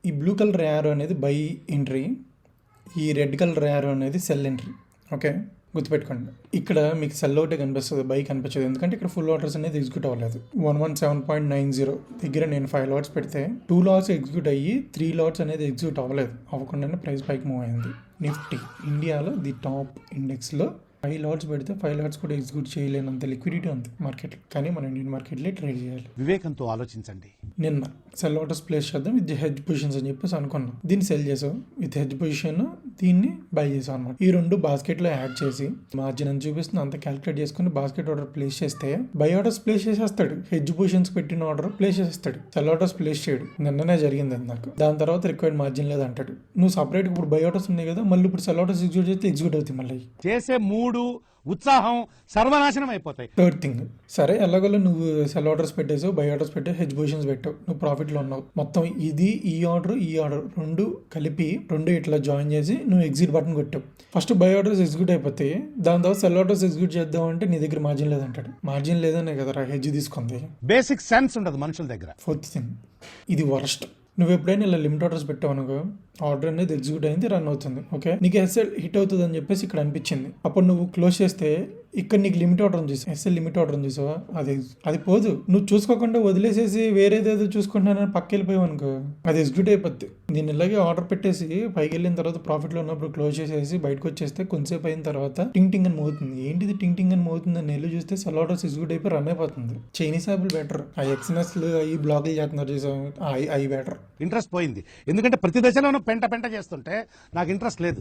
ఈ blue colour arrow అనేది by entry, ఈ రెడ్ కలర్ యారో అనేది సెల్ ఎంట్రీ. ఓకే, గుర్తుపెట్టుకోండి. ఇక్కడ మీకు సెల్ ఒకటే కనిపిస్తుంది, బై కనిపించదు. ఎందుకంటే ఇక్కడ ఫుల్ ఆర్డర్స్ అనేది ఎగ్జిక్యూట్ అవ్వలేదు. 117.90 దగ్గర నేను 5 లాట్స్ పెడితే 2 లాట్స్ ఎగ్జిక్యూట్ అయ్యి 3 లాట్స్ అనేది ఎగ్జిక్యూట్ అవ్వలేదు. అవ్వకుండానే ప్రైస్ పైకి మూవ్ అయింది. నిఫ్టీ ఇండియాలో ది టాప్ ఇండెక్స్లో 5 లాట్స్ పెడితే 5 లాట్స్ కూడా ఎగ్జిక్యూట్ చేయలేనంత లిక్విడిటీ ఉంది మార్కెట్లో. కానీ మన ఇండియన్ మార్కెట్లో ట్రేడ్ చేయాలి. వివేకంతో ఆలోచించండి. నిన్న సెల్ ఆర్డర్స్ ప్లేస్ చేద్దాం విత్ హెడ్జ్ పొజిషన్స్ అని చెప్పేసి అనుకున్నాం. దీన్ని సెల్ చేసాం విత్ హెడ్జ్ పొజిషన్, దీన్ని బై చేసాం అనమాట. ఈ రెండు బాస్కెట్లో యాడ్ చేసి మార్జిన్ అని చూపిస్తుంది అంత క్యాలిక్యులేట్ చేసుకుని బాస్కెట్ ఆర్డర్ ప్లేస్ చేస్తే బై ఆర్డర్స్ ప్లేస్ చేసేస్తాడు. హెడ్జ్ పొజిషన్స్ పెట్టిన ఆర్డర్ ప్లేస్ చేసేస్తాడు. సెల్ ఆర్డర్స్ ప్లేస్ చేయడు. నిన్ననే జరిగింది అది నాకు. దాని తర్వాత రిక్వైర్డ్ మార్జిన్ లేదు అంటాడు. నువ్వు సపరేట్ ఇప్పుడు బై ఆర్డర్స్ ఉన్నాయి కదా, మళ్ళీ ఇప్పుడు సెల్ ఆర్డర్స్ ఎగ్జిక్యూట్ చేస్తే ఎగ్జిక్యూట్ అవుతాయి. మళ్ళీ చేసే మూడు ఉత్సాహం సర్వనాశనం అయిపోతాయి. థర్డ్ థింగ్, సరే ఎలాగోలో నువ్వు సెల్ ఆర్డర్స్ పెట్టేసావు, బై ఆర్డర్స్ పెట్టావు, హెడ్జ్ పొజిషన్స్ పెట్టావు, నువ్వు ప్రాఫిట్లో ఉన్నావు. మొత్తం ఇది ఈ ఆర్డర్ రెండు కలిపి రెండు ఇట్లా జాయిన్ చేసి నువ్వు ఎగ్జిట్ బటన్ కొట్టావు. ఫస్ట్ బై ఆర్డర్స్ ఎగ్జిక్యూట్ అయిపోతే దాని తర్వాత సెల్ ఆర్డర్స్ ఎగ్జిక్యూట్ చేద్దాం అంటే నీ దగ్గర మార్జిన్ లేదంటాడు. మార్జిన్ లేదనే కదా హెడ్జ్ తీసుకుంది. బేసిక్ సెన్స్ ఉండదు మనుషుల దగ్గర. ఫోర్త్ థింగ్, ఇది వరస్ట్. నువ్వు ఎప్పుడైనా ఇలా లిమిట్ ఆర్డర్స్ పెట్టావు అనుకో, ఆర్డర్ అనేది ఎగ్జిక్యూట్ అయింది, రన్ అవుతుంది. ఓకే, నీకు ఎస్ఎల్ హిట్ అవుతుంది అని చెప్పేసి ఇక్కడ అనిపించింది. అప్పుడు నువ్వు క్లోజ్ చేస్తే ఇక్కడ నీకు లిమిట్ ఆర్డర్ చూసావు, ఎస్ఎల్ లిమిట్ ఆర్డర్ చూసావా, అది పోదు. నువ్వు చూసుకోకుండా వదిలేసేసి వేరేదేదో చూసుకుంటున్నానని పక్క వెళ్ళిపోయావు అనుకో, అది ఎగ్జిక్యూట్ అయిపోద్ది. నేను ఇలాగే ఆర్డర్ పెట్టేసి పైకి వెళ్ళిన తర్వాత ప్రాఫిట్లో ఉన్నప్పుడు క్లోజ్ చేసేసి బయటకు వచ్చేస్తే కొంతసేపు అయిన తర్వాత టింగ్ టింగ్ అని మోగుతుంది. ఏంటిది టింగ్ టింగ్ అని మోగుతుంది అని వెళ్ళి చూస్తే సెల్ ఆర్డర్స్ ఎగ్జిక్యూట్ అయిపోయి రన్ అయిపోతుంది. చైనీస్ యాప్లు బెటర్, ఆ ఎక్స్ఎన్ఎస్లు ఈ బ్లాగులు చేస్తున్నారు చూసావు, అవి బెటర్. ఇంట్రెస్ట్ పోయింది. ఎందుకంటే ప్రతి దశలోనూ పెంట చేస్తుంటే నాకు ఇంట్రెస్ట్ లేదు.